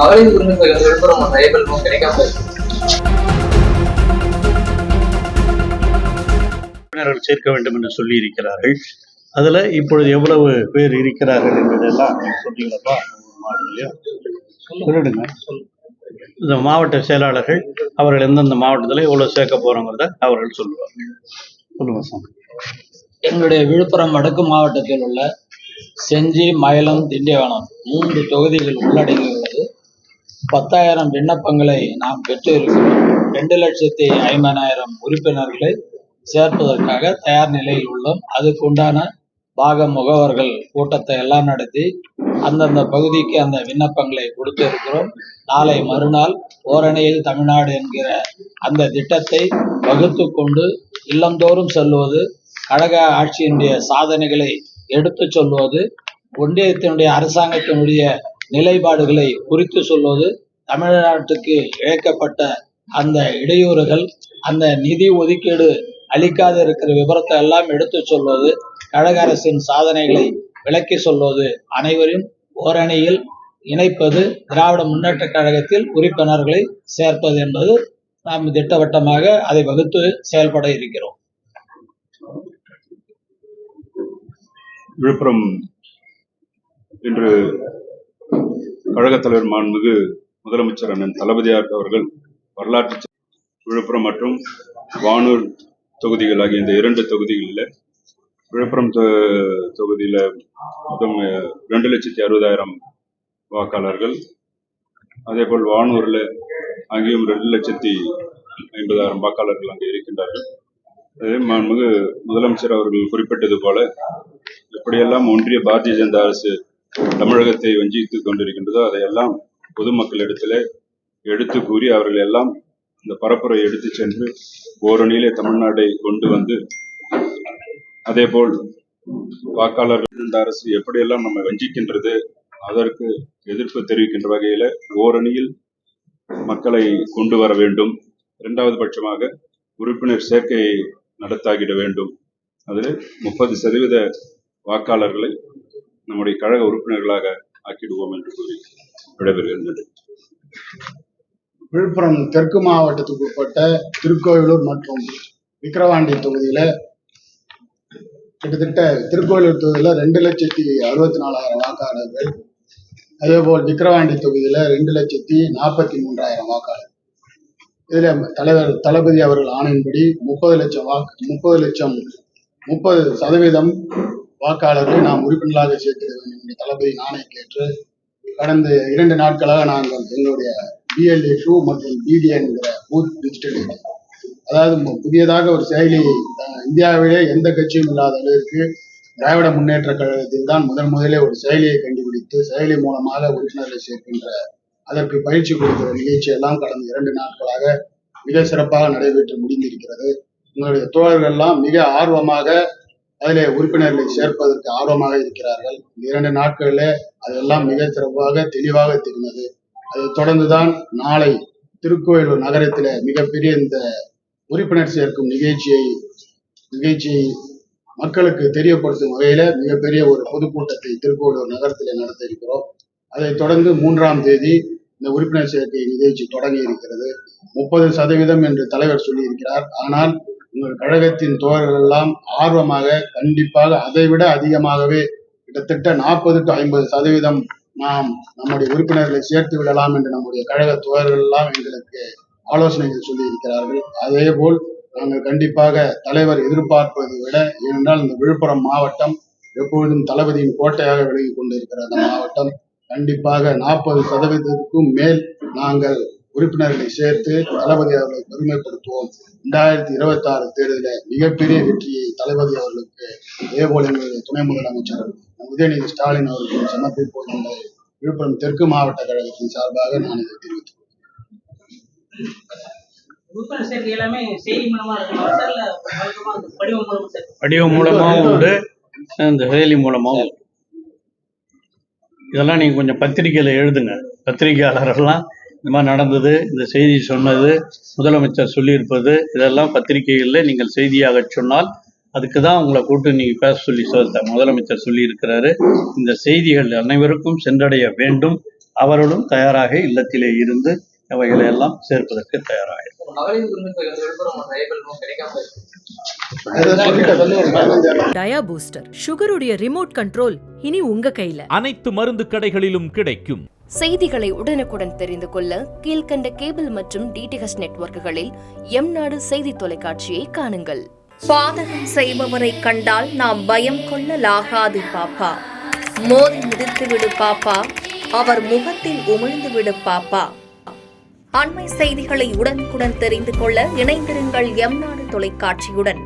மகளிர் உரிமை விழுப்புரம் ட்ரைபல் கிடைக்காம சேர்க்க வேண்டும் என்று சொல்லி இருக்கிறார்கள். அதுல இப்பொழுது எவ்வளவு பேர் இருக்கிறார்கள் என்பதெல்லாம் சொன்னீங்களப்பா சொல்லிடுங்க. இந்த மாவட்ட செயலாளர்கள் அவர்கள் எந்தெந்த மாவட்டத்தில் எவ்வளவு சேர்க்க போறோங்கிறத அவர்கள் சொல்லுவாங்க. சொல்லுங்க சார். எங்களுடைய விழுப்புரம் வடக்கு மாவட்டத்தில் உள்ள செஞ்சி, மயிலம், திண்டிவனம் 3 தொகுதிகள் உள்ளடங்கியுள்ளது. 10,000 விண்ணப்பங்களை நாம் பெற்று இருக்கிறோம். 2,50,000 உறுப்பினர்களை சேர்ப்பதற்காக தயார் நிலையில் உள்ளோம். அதுக்கு உண்டான பாக முகவர்கள் கூட்டத்தை எல்லாம் நடத்தி அந்தந்த பகுதிக்கு அந்த விண்ணப்பங்களை கொடுத்து இருக்கிறோம். நாளை மறுநாள் ஓரணியில் தமிழ்நாடு என்கிற அந்த திட்டத்தை வகுத்து கொண்டு இல்லந்தோறும் செல்வது, கழக ஆட்சியினுடைய சாதனைகளை எடுத்து சொல்வது, ஒன்றியத்தினுடைய அரசாங்கத்தினுடைய நிலைப்பாடுகளை குறித்து சொல்வது, தமிழ்நாட்டுக்கு இழைக்கப்பட்ட அந்த இடையூறுகள், அந்த நிதி ஒதுக்கீடு அளிக்காத இருக்கிற விவரத்தை எல்லாம் எடுத்து சொல்வது, கழக அரசின் சாதனைகளை விளக்கி சொல்வது, அனைவரையும் ஓரணியில் இணைப்பது, திராவிட முன்னேற்ற கழகத்தில் உறுப்பினர்களை சேர்ப்பது என்பது நாம் திட்டவட்டமாக அதை வகுத்து செயல்பட இருக்கிறோம். விழுப்புரம் இன்று கழகத் தலைவர் மாண்புமிகு முதலமைச்சர் அண்ணன் தளபதியார் அவர்கள் வரலாற்று விழுப்புரம் மற்றும் வானூர் தொகுதிகள் ஆகிய இந்த 2 தொகுதிகளில் விழுப்புரம் தொகுதியில் மொத்தம் 2,60,000 வாக்காளர்கள், அதேபோல் வானூரில் அங்கேயும் 2,50,000 வாக்காளர்கள் அங்கே இருக்கின்றார்கள். அதே மாண்புமிகு முதலமைச்சர் அவர்கள் குறிப்பிட்டது போல எப்படியெல்லாம் ஒன்றிய பாரதிய ஜனதா அரசு தமிழகத்தை வஞ்சித்துக் கொண்டிருக்கின்றதோ அதையெல்லாம் பொதுமக்களிடத்தில் எடுத்து கூறி அவர்கள் எல்லாம் இந்த பரப்புரை எடுத்து சென்று ஓரணியிலே தமிழ்நாட்டை கொண்டு வந்து, அதே போல் வாக்காளர்கள் இந்த அரசு எப்படியெல்லாம் நம்ம வஞ்சிக்கின்றது அதற்கு எதிர்ப்பு தெரிவிக்கின்ற வகையில ஓரணியில் மக்களை கொண்டு வர வேண்டும். 2வது பட்சமாக உறுப்பினர் சேர்க்கையை நடத்தாகிட வேண்டும். அதில் 30% வாக்காளர்களை நம்முடைய கழக உறுப்பினர்களாக ஆக்கிடுவோம் என்று கூறி விடைபெறுகின்றது. விழுப்புரம் தெற்கு மாவட்டத்துக்கு உட்பட்ட திருக்கோவிலூர் மற்றும் விக்கிரவாண்டி தொகுதியில கிட்டத்தட்ட திருக்கோவிலூர் தொகுதியில 2,64,000 வாக்காளர்கள், அதேபோல் விக்கிரவாண்டி தொகுதியில 2,43,000 வாக்காளர்கள். இதுல தலைவர் தளபதி அவர்கள் ஆணையின்படி 30% வாக்காளர்களை நாம் உறுப்பினர்களாக சேர்த்திட வேண்டும் என்ற தளபதியின் ஆணைக்கேற்று கடந்த 2 நாட்களாக நாங்கள் எங்களுடைய BLA2 மற்றும் BDN என்கிற பூத் டிஜிட்டல் ஐடி, அதாவது புதியதாக ஒரு செயலி இந்தியாவிலே எந்த கட்சியும் இல்லாத அளவிற்கு திராவிட முன்னேற்ற கழகத்தில் தான் முதலே ஒரு செயலியை கண்டுபிடித்து செயலி மூலமாக உறுப்பினர்களை சேர்க்கின்ற அதற்கு பயிற்சி கொடுக்கிற நிகழ்ச்சி எல்லாம் கடந்த 2 நாட்களாக மிக சிறப்பாக நடைபெற்று முடிந்திருக்கிறது. உங்களுடைய தோழர்கள் எல்லாம் மிக ஆர்வமாக அதிலே உறுப்பினர்களை சேர்ப்பதற்கு ஆர்வமாக இருக்கிறார்கள். இந்த 2 நாட்களிலே அதெல்லாம் மிக சிறப்பாக தெளிவாக தெரிந்தது. அதை தொடர்ந்துதான் நாளை திருக்கோயிலூர் நகரத்தில மிகப்பெரிய இந்த உறுப்பினர் சேர்க்கும் நிகழ்ச்சியை மக்களுக்கு தெரியப்படுத்தும் வகையில மிகப்பெரிய ஒரு பொதுக்கூட்டத்தை திருக்கோயிலூர் நகரத்திலே நடத்த இருக்கிறோம். அதைத் தொடர்ந்து 3ஆம் தேதி இந்த உறுப்பினர் சேர்க்கை நிகழ்ச்சி தொடங்கி இருக்கிறது. 30% என்று தலைவர் சொல்லி இருக்கிறார். ஆனால் உங்கள் கழகத்தின் தோழர்கள் எல்லாம் ஆர்வமாக கண்டிப்பாக அதைவிட அதிகமாகவே கிட்டத்தட்ட 40 to 50% நாம் நம்முடைய உறுப்பினர்களை சேர்த்து விடலாம் என்று நம்முடைய கழக தோழர்கள் எல்லாம் எங்களுக்கு ஆலோசனைகள் சொல்லி இருக்கிறார்கள். அதே போல் நாங்கள் கண்டிப்பாக தலைவர் எதிர்பார்ப்பதை விட, ஏனென்றால் இந்த விழுப்புரம் மாவட்டம் எப்பொழுதும் தளபதியின் கோட்டையாக விலகி கொண்டிருக்கிற அந்த மாவட்டம் கண்டிப்பாக 40%க்கும் மேல் நாங்கள் உறுப்பினர்களை சேர்த்து தளபதி அவர்களை பெருமைப்படுத்துவோம். 2026 தேர்தலில் மிகப்பெரிய வெற்றியை தளபதி அவர்களுக்கு அதேபோல் எங்களுடைய துணை முதலமைச்சர் உதயநிதி ஸ்டாலின் அவர்களுக்கு சமர்ப்பிப்போம் என்ற விழுப்புரம் தெற்கு மாவட்ட கழகத்தின் சார்பாக நான் இதை தெரிவித்துக் படிவம் மூலமாகவும் உண்டு, இந்த செயலி மூலமாகவும். இதெல்லாம் நீங்கள் கொஞ்சம் பத்திரிகையில் எழுதுங்க. பத்திரிகையாளரெல்லாம் இந்த மாதிரி நடந்தது, இந்த செய்தி சொன்னது, முதலமைச்சர் சொல்லியிருப்பது, இதெல்லாம் பத்திரிகைகளில் நீங்கள் செய்தியாக சொன்னால் அதுக்கு தான் உங்களை கூப்பிட்டு நீங்கள் பேச சொல்லி முதலமைச்சர் சொல்லியிருக்கிறாரு. இந்த செய்திகள் அனைவருக்கும் சென்றடைய வேண்டும். அவர்களும் தயாராக இல்லத்திலே இருந்து அவைகளை எல்லாம் சேர்ப்பதற்கு தயாராக மகளிர் உரிமை தொகை விழுப்புரம் மன்ற ஏப்ரல் மூலம் கிடைக்காம இருக்கு. டயா பூஸ்டர் சுகருடைய ரிமோட் கண்ட்ரோல் இனி உங்க கையில. அனைத்து மருந்து கடைகளிலும் கிடைக்கும். செய்திகளை உடனுக்குடன் தெரிந்து கொள்ள கீழ்கண்ட கேபிள் மற்றும் டிடிஹெச் நெட்வொர்க்குகளில் எம்நாடு செய்தி தொலைக்காட்சியை காணுங்கள். பாதகம் செய்பவரை கண்டால் நாம் பயம் கொள்ளலாகாது பாப்பா. மோதி மிதித்து விடு பாப்பா, அவர் முகத்தில் உமிழ்ந்து விடு பாப்பா. அண்மை செய்திகளை உடனுக்குடன் தெரிந்து கொள்ள இணைந்திருங்கள் எம்நாடு தொலைக்காட்சியுடன்.